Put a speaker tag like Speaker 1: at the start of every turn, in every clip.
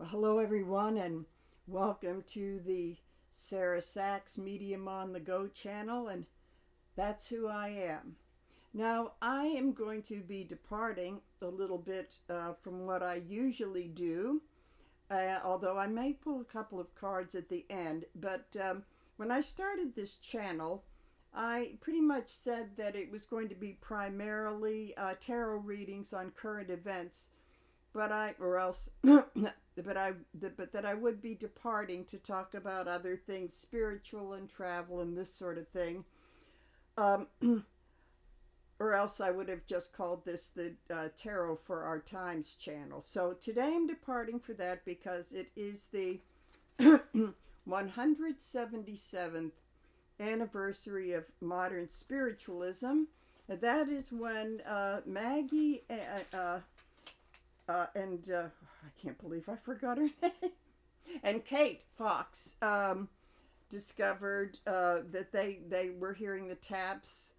Speaker 1: Well, hello, everyone, and welcome to the Sarah Sachs Medium on the Go channel, and that's who I am. Now, I am going to be departing a little bit from what I usually do, although I may pull a couple of cards at the end. But when I started this channel, I pretty much said that it was going to be primarily tarot readings on current events, but that I would be departing to talk about other things, spiritual and travel and this sort of thing. Um, or else I would have just called this the Tarot for Our Times channel. So today I'm departing for that because it is the 177th anniversary of modern spiritualism. That is when Maggie and I can't believe I forgot her name, and Kate Fox discovered that they were hearing the taps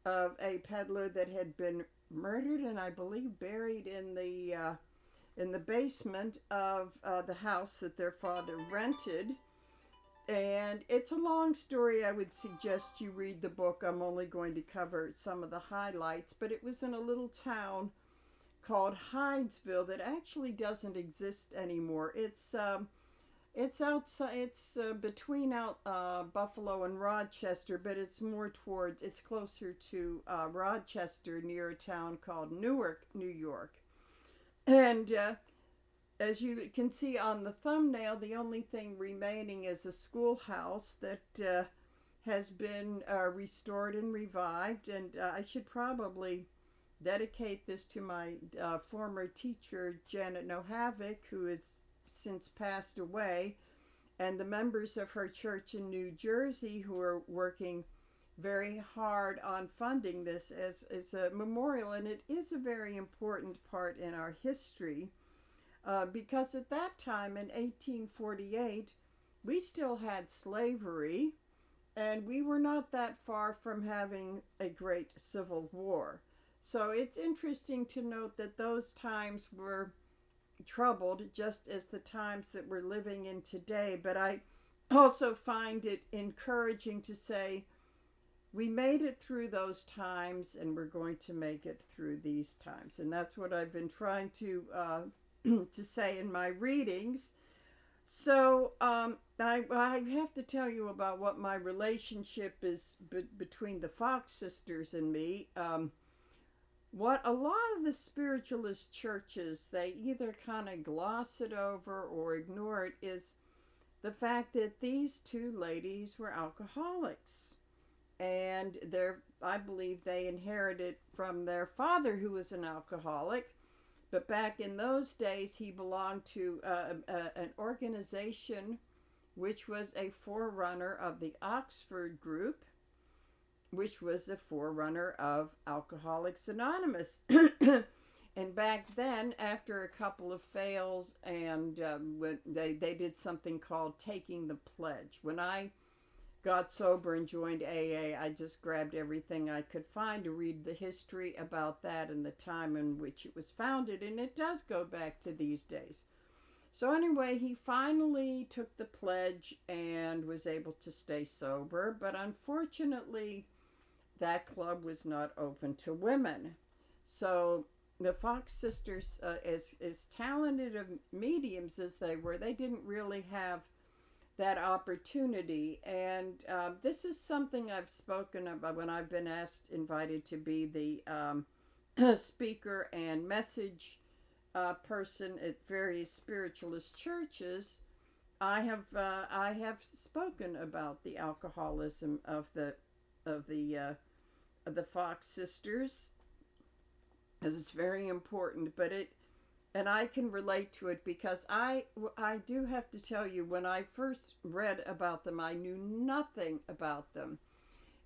Speaker 1: of a peddler that had been murdered and I believe buried in the basement of the house that their father rented. And it's a long story. I would suggest you read the book. I'm only going to cover some of the highlights, but it was in a little town called Hydesville that actually doesn't exist anymore. It's outside. It's between Buffalo and Rochester, but it's closer to Rochester, near a town called Newark, New York. And as you can see on the thumbnail, the only thing remaining is a schoolhouse that has been restored and revived. And I should probably dedicate this to my former teacher, Janet Nohavik, who has since passed away, and the members of her church in New Jersey who are working very hard on funding this as a memorial. And it is a very important part in our history because at that time in 1848, we still had slavery, and we were not that far from having a great civil war. So it's interesting to note that those times were troubled, just as the times that we're living in today. But I also find it encouraging to say we made it through those times and we're going to make it through these times. And that's what I've been trying to to say in my readings. So I have to tell you about what my relationship is between the Fox sisters and me. What a lot of the spiritualist churches, they either kind of gloss it over or ignore it, is the fact that these two ladies were alcoholics. And I believe they inherited from their father, who was an alcoholic. But back in those days, he belonged to an organization which was a forerunner of the Oxford group, which was the forerunner of Alcoholics Anonymous. And back then, after a couple of fails, and when they did something called taking the pledge. When I got sober and joined AA, I just grabbed everything I could find to read the history about that and the time in which it was founded, and it does go back to these days. So anyway, he finally took the pledge and was able to stay sober, but unfortunately, that club was not open to women. So the Fox sisters, as talented of mediums as they were, they didn't really have that opportunity. And this is something I've spoken about when I've been invited to be the speaker and message person at various spiritualist churches. I have spoken about the alcoholism of the Fox sisters, as it's very important. And I can relate to it because I do have to tell you, when I first read about them, I knew nothing about them.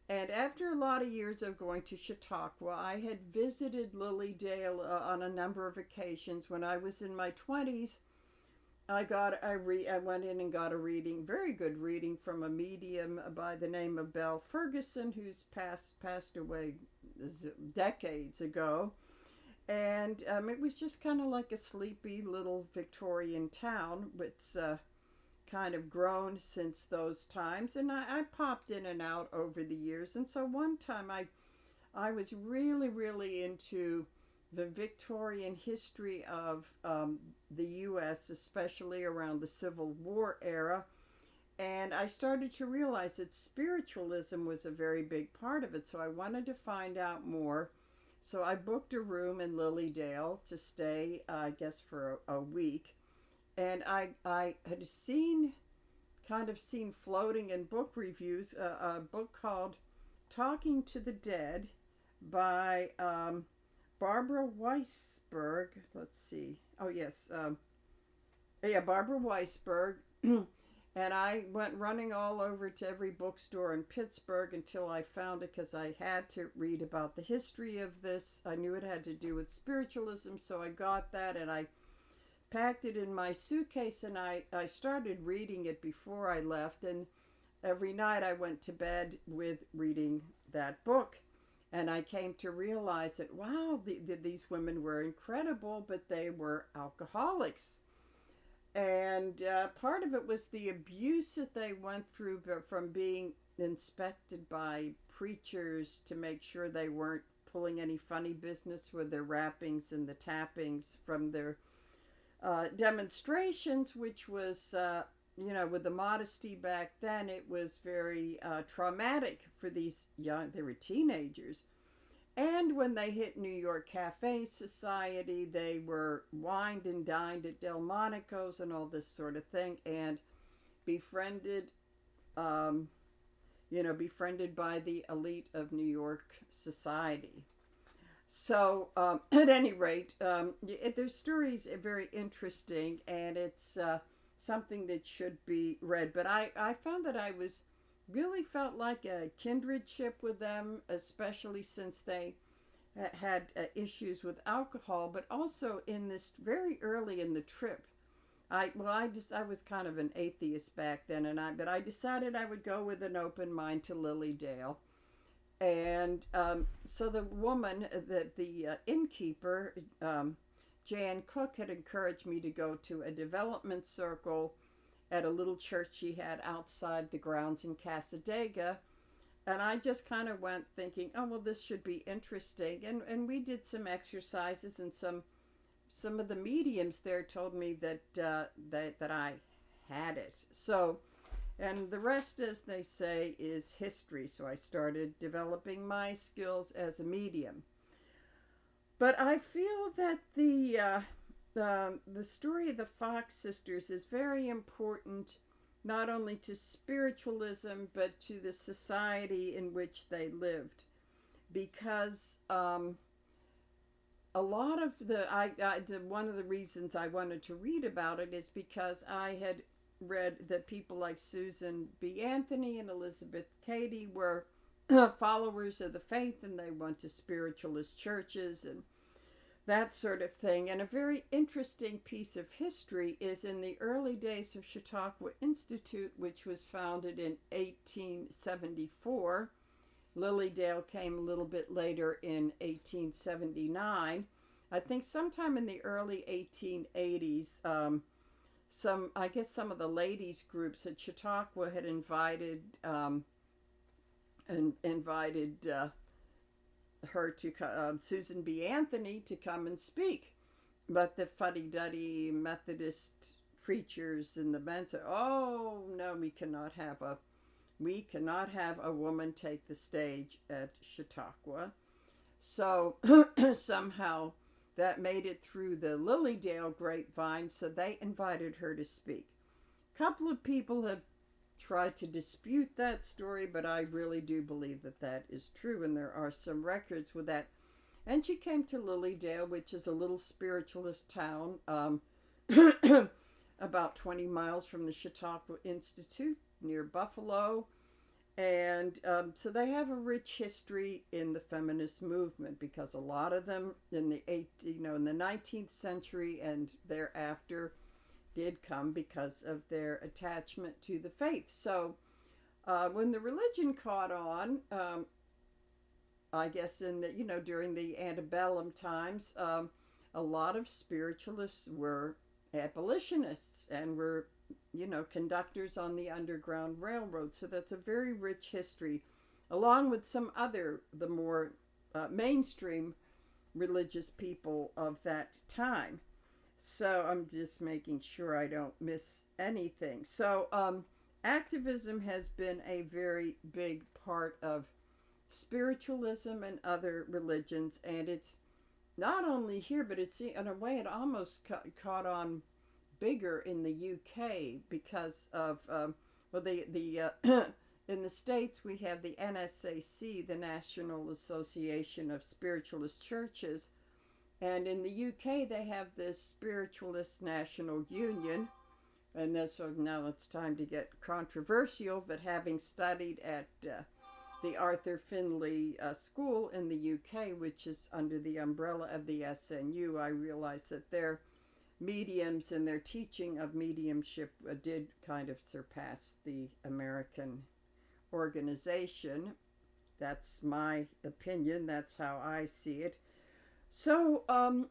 Speaker 1: And after a lot of years of going to Chautauqua, I had visited Lilydale on a number of occasions. When I was in my 20s, I went in and got a reading, very good reading, from a medium by the name of Belle Ferguson, who's passed away decades ago. And it was just kind of like a sleepy little Victorian town. It's kind of grown since those times, and I popped in and out over the years. And so one time I was really, really into the Victorian history of the U.S., especially around the Civil War era. And I started to realize that spiritualism was a very big part of it. So I wanted to find out more. So I booked a room in Lilydale to stay, I guess, for a week. And I had kind of seen floating in book reviews a book called Talking to the Dead by Barbara Weisberg. Let's see. Oh, yes. Yeah, Barbara Weisberg. And I went running all over to every bookstore in Pittsburgh until I found it, because I had to read about the history of this. I knew it had to do with spiritualism, so I got that and I packed it in my suitcase, and I started reading it before I left. And every night I went to bed with reading that book. And I came to realize that, wow, these women were incredible, but they were alcoholics. And part of it was the abuse that they went through from being inspected by preachers to make sure they weren't pulling any funny business with their rappings and the tappings from their demonstrations, which was, with the modesty back then, it was very traumatic for these they were teenagers. And when they hit New York Cafe Society, they were wined and dined at Delmonico's and all this sort of thing, and befriended, befriended by the elite of New York society. So, at any rate, their stories are very interesting, and it's something that should be read. But I found that I really felt like a kindredship with them, especially since they had issues with alcohol, but also in this very early in the trip. I was kind of an atheist back then, but I decided I would go with an open mind to Lilydale. And so the woman, the innkeeper, Jan Cook, had encouraged me to go to a development circle at a little church she had outside the grounds in Cassadaga. And I just kind of went thinking, oh, well, this should be interesting. And we did some exercises, and some of the mediums there told me that I had it. So, and the rest, as they say, is history. So I started developing my skills as a medium. But I feel that the story of the Fox sisters is very important, not only to spiritualism, but to the society in which they lived. Because a lot of one of the reasons I wanted to read about it is because I had read that people like Susan B. Anthony and Elizabeth Cady were followers of the faith, and they went to spiritualist churches and that sort of thing. And a very interesting piece of history is in the early days of Chautauqua Institute, which was founded in 1874. Lilydale came a little bit later in 1879. I think sometime in the early 1880s, some of the ladies groups at Chautauqua had invited her to Susan B. Anthony to come and speak, but the fuddy-duddy Methodist preachers and the men said, "Oh no, we cannot have a woman take the stage at Chautauqua." So somehow that made it through the Lilydale grapevine, so they invited her to speak. A couple of people have tried to dispute that story, but I really do believe that that is true, and there are some records with that. And she came to Lilydale, which is a little spiritualist town, about 20 miles from the Chautauqua Institute, near Buffalo. And so they have a rich history in the feminist movement, because a lot of them in the 19th century and thereafter did come because of their attachment to the faith. So when the religion caught on, I guess in the, during the antebellum times, a lot of spiritualists were abolitionists and were, conductors on the Underground Railroad. So that's a very rich history, along with some other, the more mainstream religious people of that time. So I'm just making sure I don't miss anything. So activism has been a very big part of spiritualism and other religions, and it's not only here, but it's in a way it almost caught on bigger in the UK because of well, the in the States we have the NSAC, the National Association of Spiritualist Churches, and in the UK they have this Spiritualist National Union. And so now it's time to get controversial, but having studied at the Arthur Findlay School in the UK, which is under the umbrella of the SNU, I realized that their mediums and their teaching of mediumship did kind of surpass the American organization. That's my opinion. That's how I see it. So,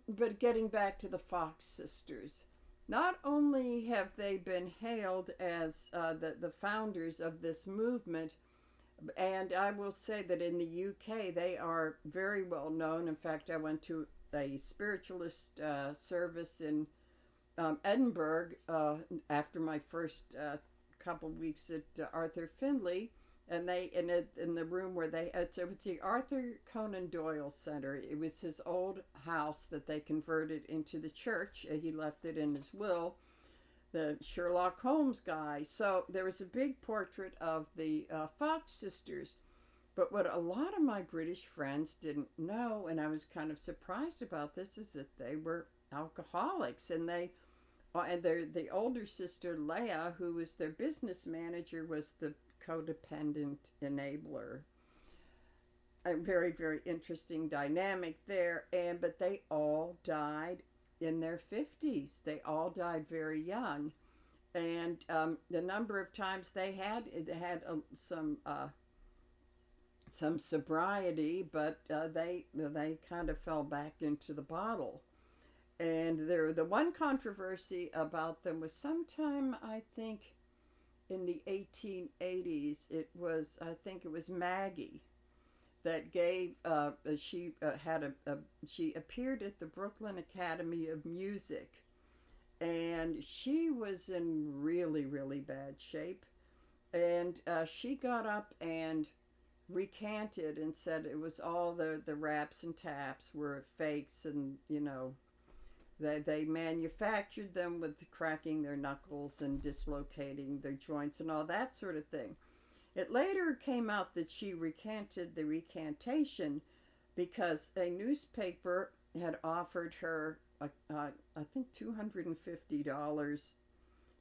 Speaker 1: but getting back to the Fox sisters, not only have they been hailed as the founders of this movement, and I will say that in the UK they are very well known. In fact, I went to a spiritualist service in Edinburgh after my first couple weeks at Arthur Findlay, and they in the room where they it's the Arthur Conan Doyle Center. It was his old house that they converted into the church. He left it in his will. The Sherlock Holmes guy. So there was a big portrait of the Fox sisters. But what a lot of my British friends didn't know, and I was kind of surprised about this, is that they were alcoholics, and the older sister Leah, who was their business manager, was the codependent enabler. A very, very interesting dynamic there. But they all died in their 50s. They all died very young, and the number of times they had some sobriety, but they kind of fell back into the bottle. And the one controversy about them was sometime, I think, in the 1880s. I think it was Maggie that gave she appeared at the Brooklyn Academy of Music, and she was in really, really bad shape, and she got up and recanted and said it was all the raps and taps were fakes, and they manufactured them with cracking their knuckles and dislocating their joints and all that sort of thing. It later came out that she recanted the recantation because a newspaper had offered her, I think, $250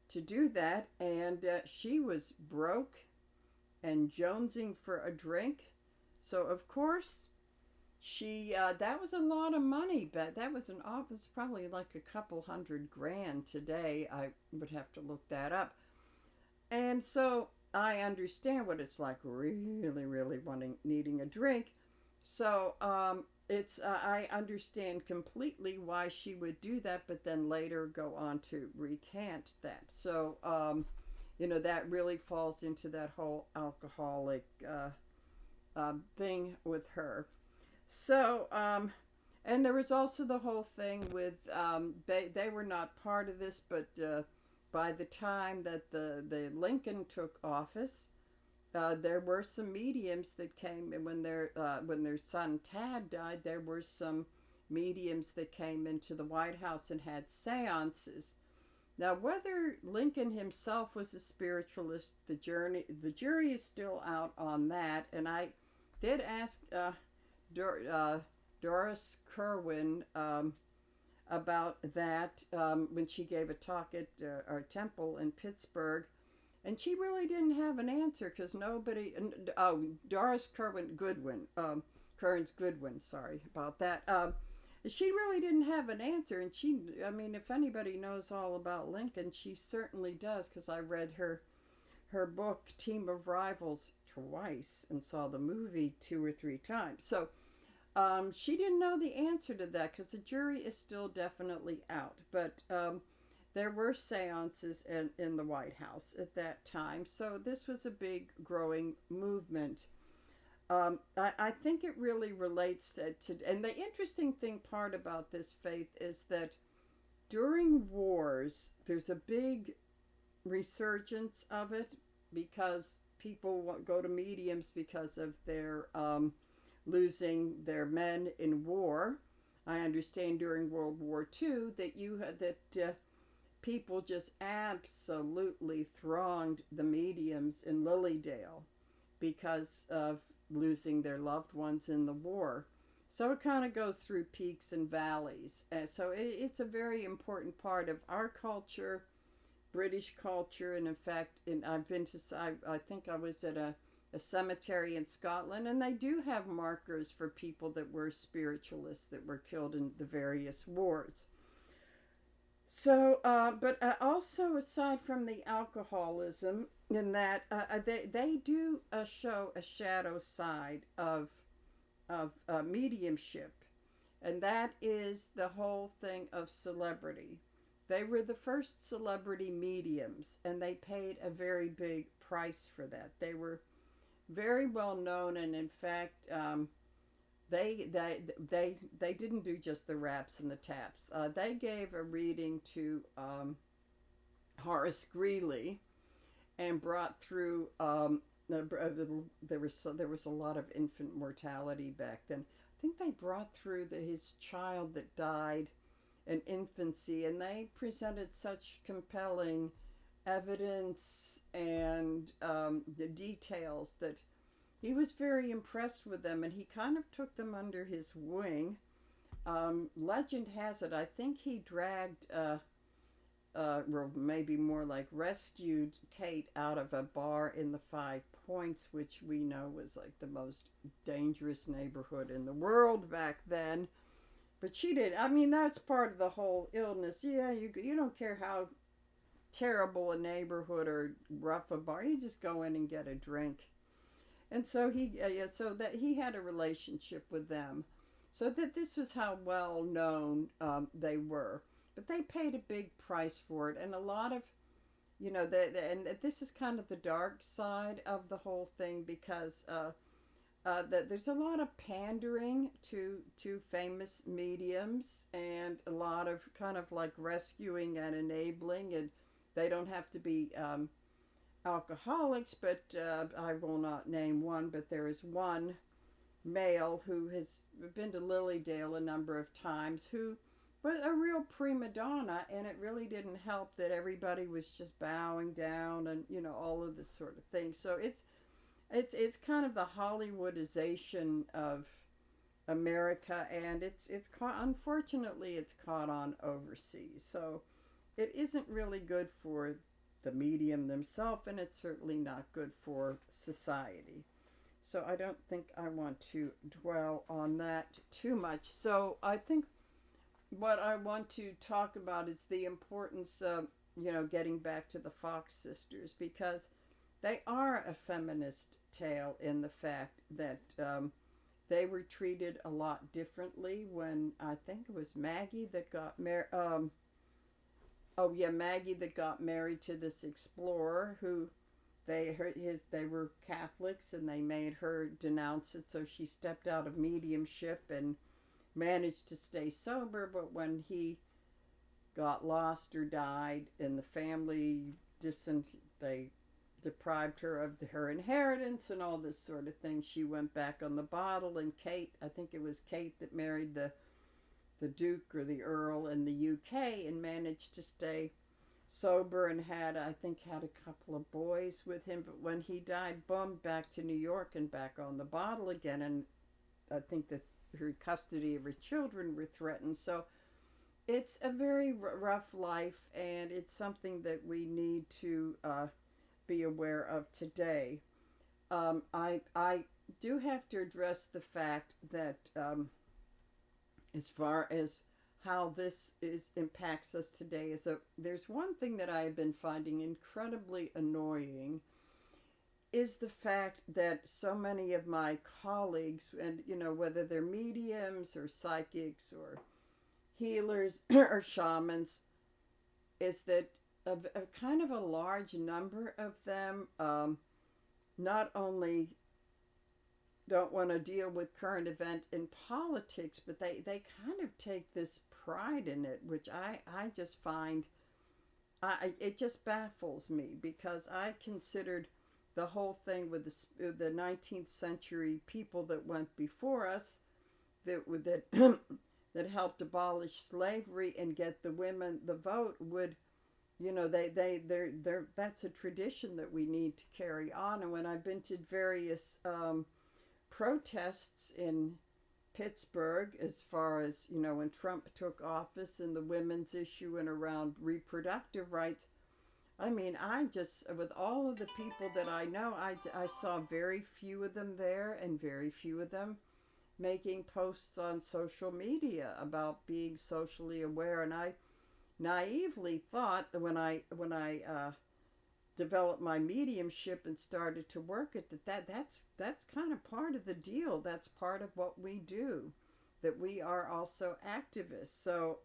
Speaker 1: to do that, and she was broke and jonesing for a drink. So, of course, that was a lot of money, but that was probably like a couple $100,000 today. I would have to look that up. And so I understand what it's like, really, really needing a drink. So I understand completely why she would do that, but then later go on to recant that. So that really falls into that whole alcoholic thing with her. So and there was also the whole thing with they were not part of this, but by the time that the Lincoln took office, there were some mediums that came, and when their son Tad died, there were some mediums that came into the White House and had seances. Now, whether Lincoln himself was a spiritualist, the jury is still out on that. And I did ask Doris Kerwin about that when she gave a talk at our temple in Pittsburgh, and she really didn't have an answer because nobody. Doris Goodwin, Kearns Goodwin. Sorry about that. She really didn't have an answer, and if anybody knows all about Lincoln, she certainly does, because I read her book, Team of Rivals, twice and saw the movie 2 or 3 times. So she didn't know the answer to that because the jury is still definitely out. But there were seances in the White House at that time. So this was a big growing movement. I think it really relates and the interesting thing part about this faith is that during wars, there's a big resurgence of it because people go to mediums because of their losing their men in war. I understand during World War II that you had that people just absolutely thronged the mediums in Lilydale because of losing their loved ones in the war. So it kind of goes through peaks and valleys. So it's a very important part of our culture, British culture, and in fact, I've been to, I think I was at a cemetery in Scotland, and they do have markers for people that were spiritualists that were killed in the various wars. So, but also aside from the alcoholism, in that they do show a shadow side of mediumship, and that is the whole thing of celebrity. They were the first celebrity mediums, and they paid a very big price for that. They were very well known, and in fact, they didn't do just the raps and the taps. They gave a reading to Horace Greeley, and brought through. There was a lot of infant mortality back then. I think they brought through his child that died in infancy, and they presented such compelling evidence and the details that he was very impressed with them, and he kind of took them under his wing. Legend has it, I think he dragged, or maybe more like rescued Kate out of a bar in the Five Points, which we know was like the most dangerous neighborhood in the world back then. But she did. I mean, that's part of the whole illness. Yeah, you don't care how terrible a neighborhood or rough a bar. You just go in and get a drink. And so so that he had a relationship with them, so that this was how well known they were. But they paid a big price for it, and a lot of, and this is kind of the dark side of the whole thing because that there's a lot of pandering to famous mediums, and a lot of kind of like rescuing and enabling, and they don't have to be alcoholics, but I will not name one, but there is one male who has been to Lilydale a number of times who was a real prima donna, and it really didn't help that everybody was just bowing down and all of this sort of thing. So it's kind of the Hollywoodization of America, and it's caught, unfortunately it's caught on overseas. So it isn't really good for the medium themselves, and it's certainly not good for society. So I don't think I want to dwell on that too much. So I think what I want to talk about is the importance of, getting back to the Fox sisters, because they are a feminist tale in the fact that they were treated a lot differently when, I think it was Maggie that got married. Maggie that got married to this explorer who they were Catholics, and they made her denounce it, so she stepped out of mediumship and managed to stay sober. But when he got lost or died in the family, they deprived her of her inheritance and all this sort of thing, she went back on the bottle. And Kate, I think it was Kate that married the Duke or the Earl in the UK and managed to stay sober, and had a couple of boys with him. But when he died, boom, back to New York and back on the bottle again. And I think that her custody of her children were threatened. So it's a very rough life, and it's something that we need to be aware of today. I do have to address the fact that as far as how this impacts us today, there's one thing that I have been finding incredibly annoying, is the fact that so many of my colleagues, and whether they're mediums or psychics or healers or shamans, is that a kind of a large number of them not only don't want to deal with current event in politics, but they kind of take this pride in it, which I just find, it just baffles me, because I considered the whole thing with the 19th century people that went before us, that that helped abolish slavery and get the women the vote, would, they're that's a tradition that we need to carry on. And when I've been to various protests in Pittsburgh, as far as, when Trump took office, and the women's issue and around reproductive rights, I mean, I just, with all of the people that I know, I saw very few of them there, and very few of them making posts on social media about being socially aware. And I naively thought that when I developed my mediumship and started to work at that's kind of part of the deal. That's part of what we do, that we are also activists. So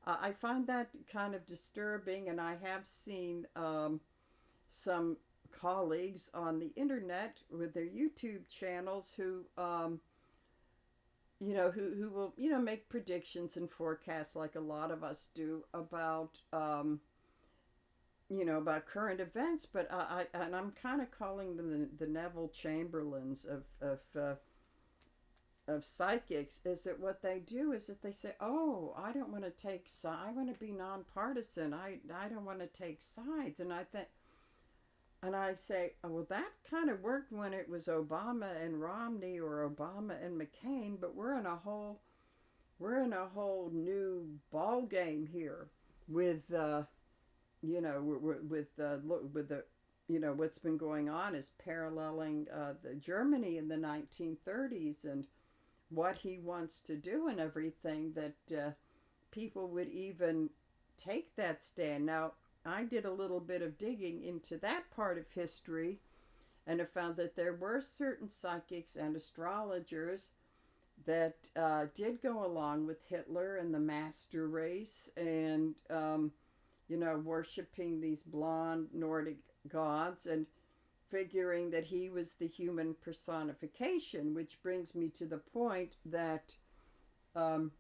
Speaker 1: I find that kind of disturbing, and I have seen some colleagues on the internet with their YouTube channels who who will, make predictions and forecasts like a lot of us do about about current events. But I'm kind of calling them the Neville Chamberlains of psychics. Is that what they do? Is that they say, "Oh, I don't want to take sides. I want to be nonpartisan. I don't want to take sides." And I say, oh, well, that kind of worked when it was Obama and Romney, or Obama and McCain, but we're in a whole new ball game here with with the what's been going on is paralleling the Germany in the 1930s, and what he wants to do and everything, that people would even take that stand. Now, I did a little bit of digging into that part of history, and I found that there were certain psychics and astrologers that did go along with Hitler and the master race, and worshiping these blonde Nordic gods, and figuring that he was the human personification. Which brings me to the point that the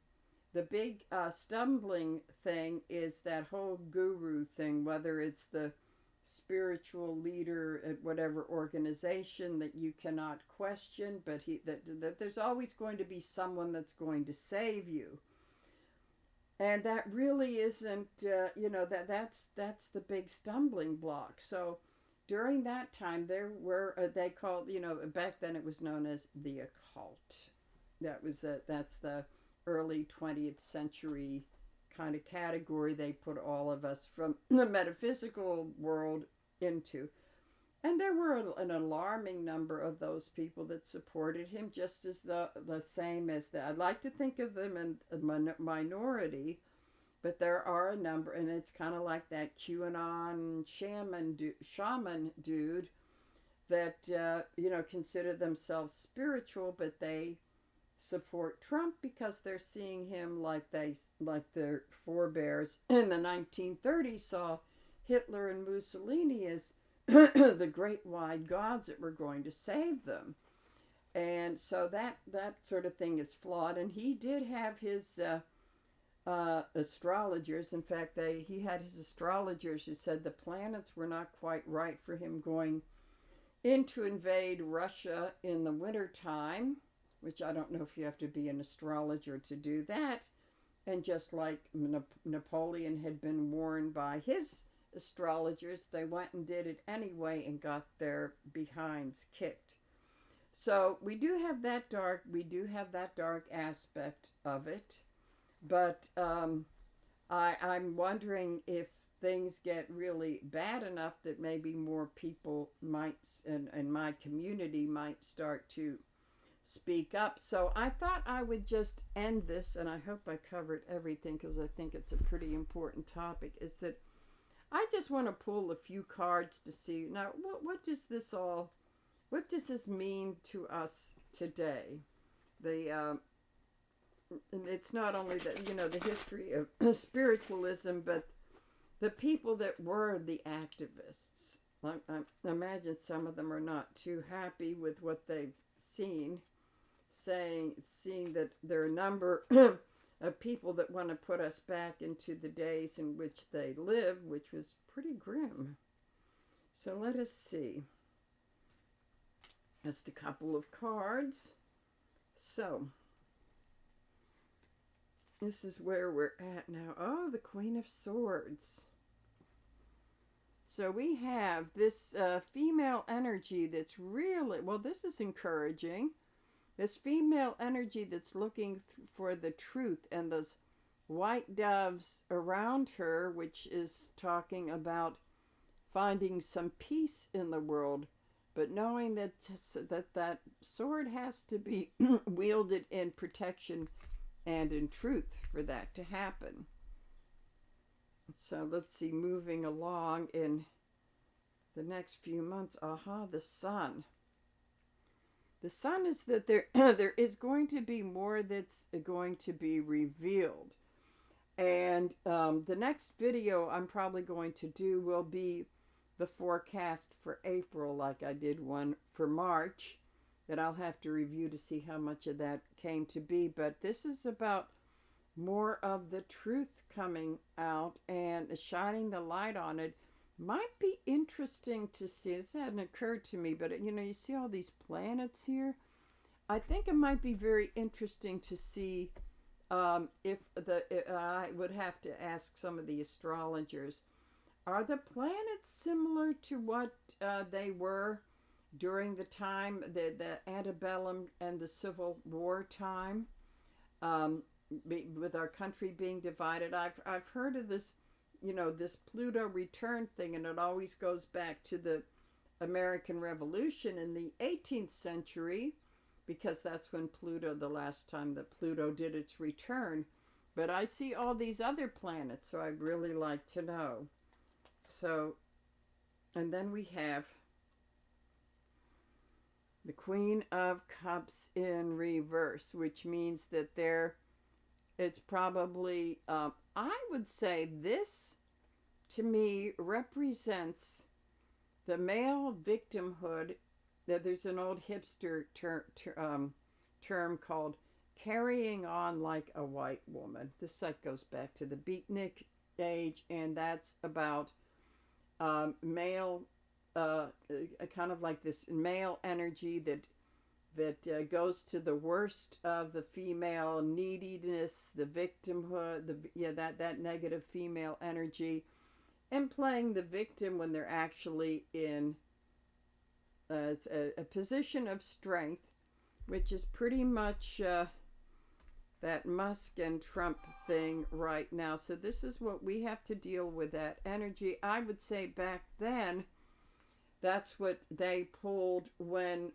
Speaker 1: big stumbling thing is that whole guru thing, whether it's the spiritual leader at whatever organization that you cannot question, but that there's always going to be someone that's going to save you. And that really isn't, that's the big stumbling block. So during that time, there were, they called, back then it was known as the occult. That's the early 20th century kind of category they put all of us from the metaphysical world into. And there were an alarming number of those people that supported him, just as the same as that. I'd like to think of them in a minority, but there are a number, and it's kind of like that QAnon shaman dude that, consider themselves spiritual, but they support Trump because they're seeing him like their forebears in the 1930s saw Hitler and Mussolini as the great wide gods that were going to save them. And so that sort of thing is flawed. And he did have his astrologers. In fact, he had his astrologers who said the planets were not quite right for him going in to invade Russia in the wintertime, which I don't know if you have to be an astrologer to do that. And just like Napoleon had been warned by his astrologers, they went and did it anyway and got their behinds kicked. So we do have that dark aspect of it. But I'm wondering if things get really bad enough that maybe more people might, in my community, might start to speak up. So I thought I would just end this, and I hope I covered everything because I think it's a pretty important topic, is that I just want to pull a few cards to see now what does this mean to us today? The and it's not only the history of spiritualism, but the people that were the activists. I imagine some of them are not too happy with what they've seen, seeing that there are a number of people that want to put us back into the days in which they lived, which was pretty grim. So let us see. Just a couple of cards. So, this is where we're at now. Oh, the Queen of Swords. So we have this female energy that's really, well, this is encouraging. This female energy that's looking for the truth, and those white doves around her, which is talking about finding some peace in the world, but knowing that that sword has to be wielded in protection and in truth for that to happen. So let's see, moving along in the next few months. The sun. The sun is that there there is going to be more that's going to be revealed. And the next video I'm probably going to do will be the forecast for April, like I did one for March, that I'll have to review to see how much of that came to be. But this is about more of the truth coming out and shining the light on it. Might be interesting to see. This hadn't occurred to me, but you see all these planets here. I think it might be very interesting to see if I would have to ask some of the astrologers, are the planets similar to what they were during the time, the antebellum and the Civil War time, with our country being divided? I've heard of this, this Pluto return thing, and it always goes back to the American Revolution in the 18th century, because that's when the last time that Pluto did its return. But I see all these other planets, so I'd really like to know. So, and then we have the Queen of Cups in reverse, which means that it's probably, I would say this, to me, represents the male victimhood. That there's an old hipster term called carrying on like a white woman. This goes back to the beatnik age, and that's about male, kind of like this male energy that goes to the worst of the female neediness, the victimhood, that negative female energy, and playing the victim when they're actually in a position of strength, which is pretty much that Musk and Trump thing right now. So this is what we have to deal with, that energy. I would say back then, that's what they pulled when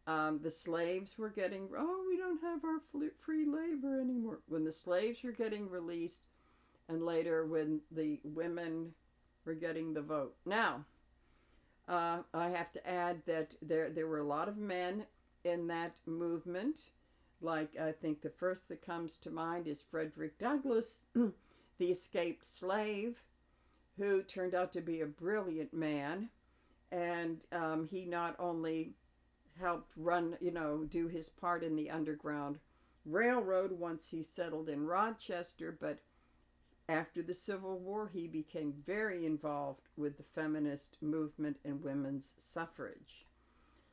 Speaker 1: the slaves were getting, we don't have our free labor anymore. When the slaves were getting released, and later when the women were getting the vote. Now, I have to add that there were a lot of men in that movement. Like, I think the first that comes to mind is Frederick Douglass, the escaped slave, who turned out to be a brilliant man. And he not only helped run, do his part in the Underground Railroad once he settled in Rochester, but after the Civil War, he became very involved with the feminist movement and women's suffrage.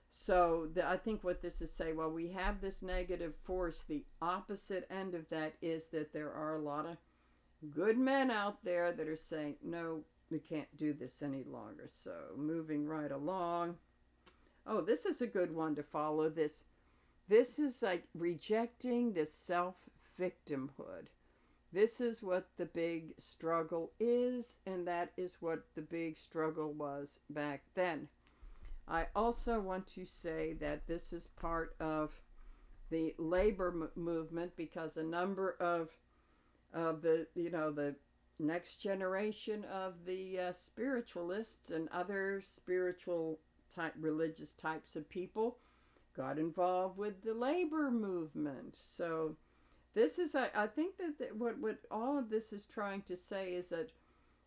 Speaker 1: So I think what this is saying, well, we have this negative force. The opposite end of that is that there are a lot of good men out there that are saying, no, we can't do this any longer. So moving right along. Oh, this is a good one to follow. This is like rejecting this self-victimhood. This is what the big struggle is, and that is what the big struggle was back then. I also want to say that this is part of the labor movement, because a number of the next generation of the spiritualists and other spiritual type religious types of people got involved with the labor movement. So this is, I think that what all of this is trying to say is that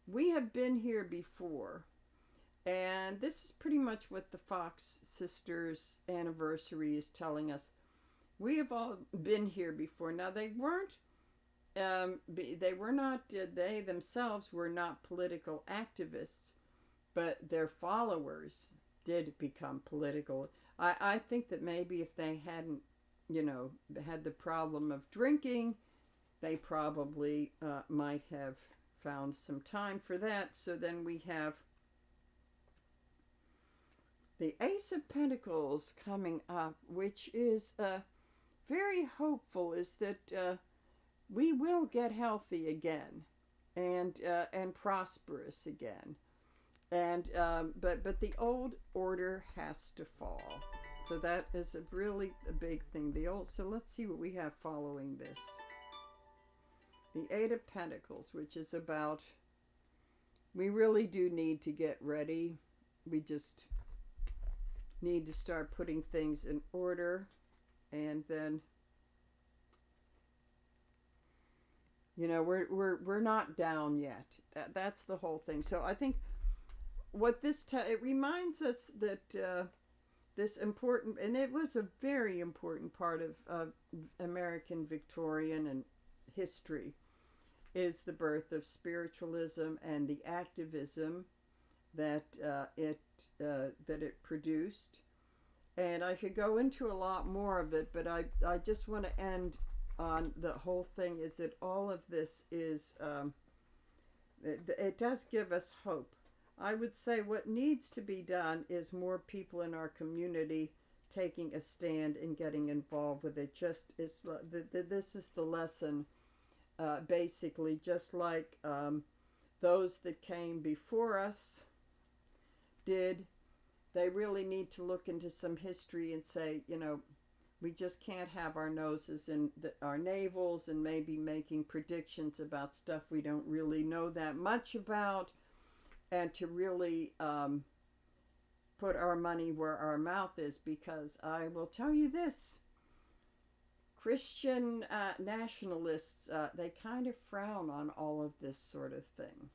Speaker 1: we have been here before. And this is pretty much what the Fox sisters anniversary is telling us. We have all been here before. Now they weren't they were not they themselves were not political activists, but their followers did become political. I think that maybe if they hadn't, had the problem of drinking, they probably might have found some time for that. So then we have the Ace of Pentacles coming up, which is very hopeful, is that we will get healthy again and prosperous again. And but the old order has to fall. So that is a big thing. So let's see what we have following this. The Eight of Pentacles, which is about, we really do need to get ready. We just need to start putting things in order, and then we're not down yet. That's the whole thing. So I think what it reminds us that this important, and it was a very important part of American Victorian and history, is the birth of spiritualism and the activism that it produced. And I could go into a lot more of it, but I just want to end on the whole thing is that all of this is it does give us hope. I would say what needs to be done is more people in our community taking a stand and getting involved with it. Just is this is the lesson, basically, just like those that came before us did. They really need to look into some history and say, we just can't have our noses in our navels and maybe making predictions about stuff we don't really know that much about, and to really put our money where our mouth is, because I will tell you this, Christian nationalists, they kind of frown on all of this sort of thing.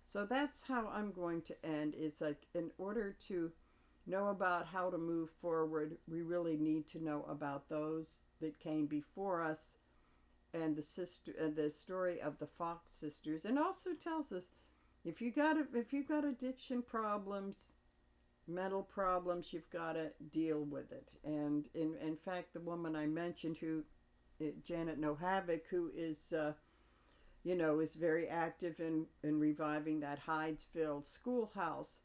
Speaker 1: So that's how I'm going to end, is like, in order to know about how to move forward, we really need to know about those that came before us, and the story of the Fox sisters, and also tells us if you got addiction problems, mental problems, you've got to deal with it. And in fact, the woman I mentioned, Janet No Havoc, who is is very active in reviving that Hydesville schoolhouse,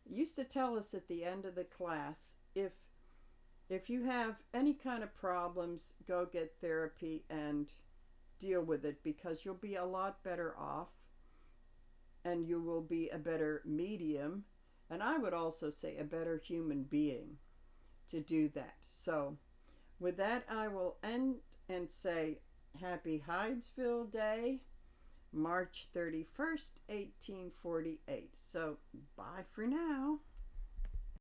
Speaker 1: used to tell us at the end of the class, if you have any kind of problems, go get therapy and deal with it, because you'll be a lot better off, and you will be a better medium, and I would also say a better human being to do that. So with that, I will end and say happy Hydesville Day, March 31st, 1848. So bye for now.